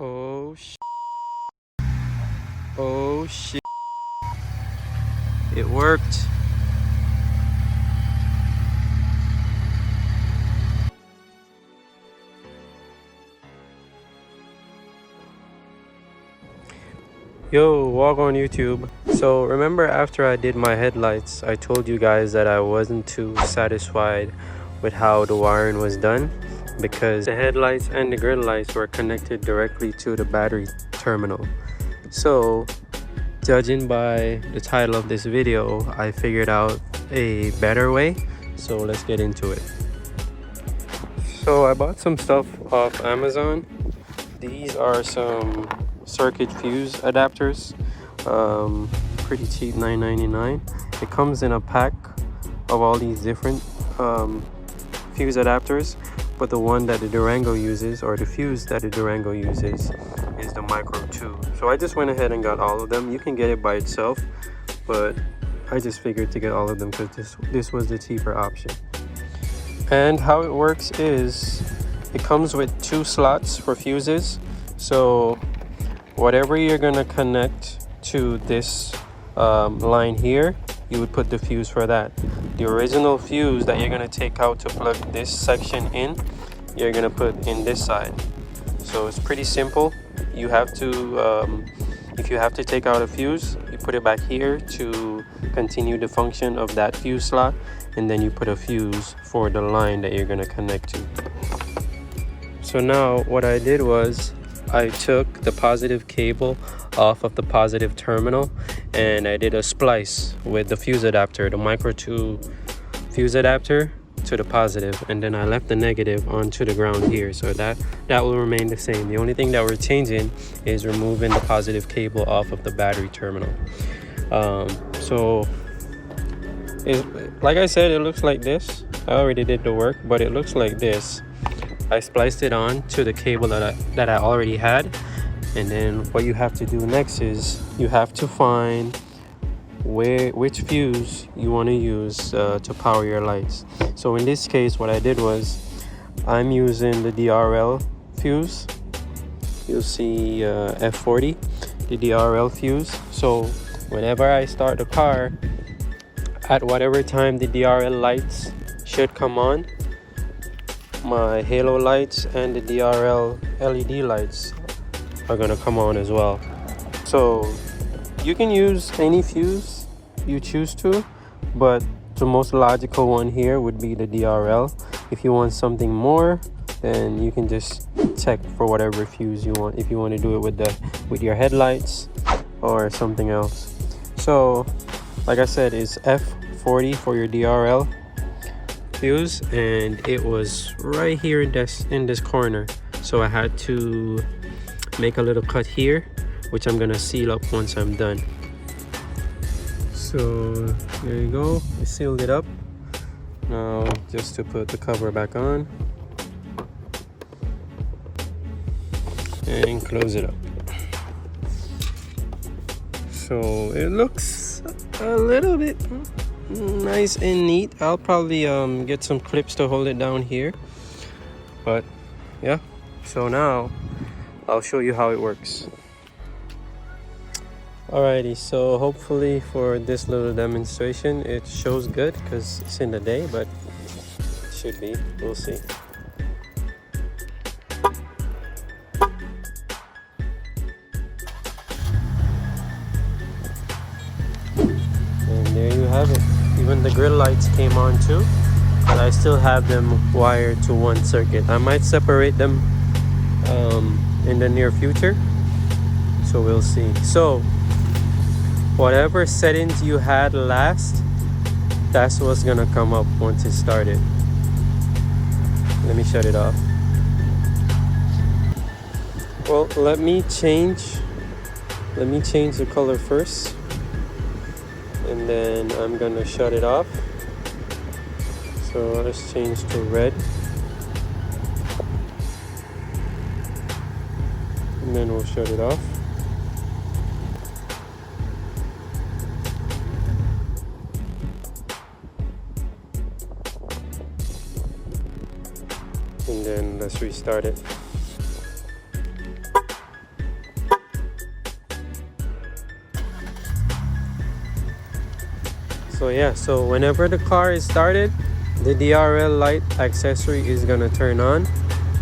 Oh shit. Oh shit. It worked. Yo, walk on YouTube. So remember after I did my headlights, I told you guys that I wasn't too satisfied with how the wiring was done because the headlights and the grid lights were connected directly to the battery terminal. So judging by the title of this video, I figured out a better way. So let's get into it. So I bought some stuff off Amazon. These are some circuit fuse adapters, pretty cheap, $9.99. It comes in a pack of all these different fuse adapters, but the one that the Durango uses, or the fuse that the Durango uses, is the micro 2. So I just went ahead and got all of them. You can get it by itself, but I just figured to get all of them because this was the cheaper option. And how it works is it comes with 2 slots for fuses. So whatever you're gonna connect to this line here, you would put the fuse for that. The original fuse that you're gonna take out to plug this section in, you're gonna put in this side. So it's pretty simple. You have to, if you have to take out a fuse, you put it back here to continue the function of that fuse slot, and then you put a fuse for the line that you're gonna connect to. So now what I did was I took the positive cable off of the positive terminal and I did a splice with the fuse adapter, the micro 2 fuse adapter to the positive, and then I left the negative onto the ground here, so that will remain the same. The only thing that we're changing is removing the positive cable off of the battery terminal. So like I said, it looks like this. I already did the work, but it looks like this. I spliced it on to the cable that I already had, and then what you have to do next is you have to find which fuse you want to use to power your lights. So in this case, what I did was I'm using the DRL fuse. You'll see F40, the DRL fuse. So whenever I start the car, at whatever time the DRL lights should come on, my halo lights and the DRL LED lights are gonna come on as well. So you can use any fuse you choose to, but the most logical one here would be the DRL. If you want something more, then you can just check for whatever fuse you want, if you want to do it with your headlights or something else. So like I said, it's F40 for your DRL fuse, and it was right here in this corner. So I had to make a little cut here, which I'm gonna seal up once I'm done. So there you go, I sealed it up. Now just to put the cover back on and close it up. So it looks a little bit nice and neat. I'll probably get some clips to hold it down here, but yeah. So now I'll show you how it works. Alrighty, so hopefully for this little demonstration it shows good because it's in the day, but it should be, we'll see. And there you have it. Even the grill lights came on too, but I still have them wired to one circuit. I might separate them in the near future, so we'll see. So whatever settings you had last, that's what's gonna come up once it started. Let me shut it off. Well, let me change the color first, and then I'm gonna shut it off. So let's change to red, and then we'll shut it off. And then let's restart it. So yeah, so whenever the car is started, the DRL light accessory is gonna turn on,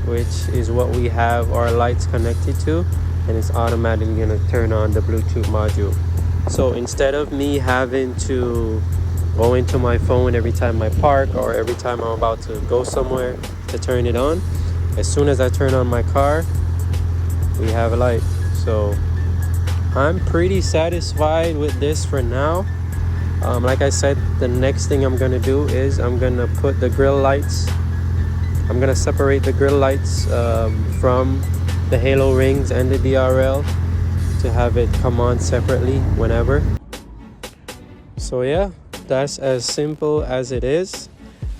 which is what we have our lights connected to, and it's automatically gonna turn on the Bluetooth module. So instead of me having to go into my phone every time I park or every time I'm about to go somewhere to turn it on, as soon as I turn on my car, we have a light. So I'm pretty satisfied with this for now. Like I said, the next thing I'm gonna do is I'm gonna put the grill lights, I'm gonna separate the grill lights from the halo rings and the DRL to have it come on separately whenever. So yeah, that's as simple as it is.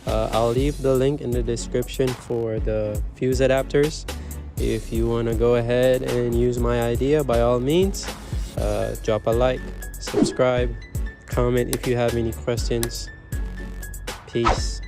I'll leave the link in the description for the fuse adapters. If you want to go ahead and use my idea, by all means, drop a like, subscribe, comment if you have any questions. Peace.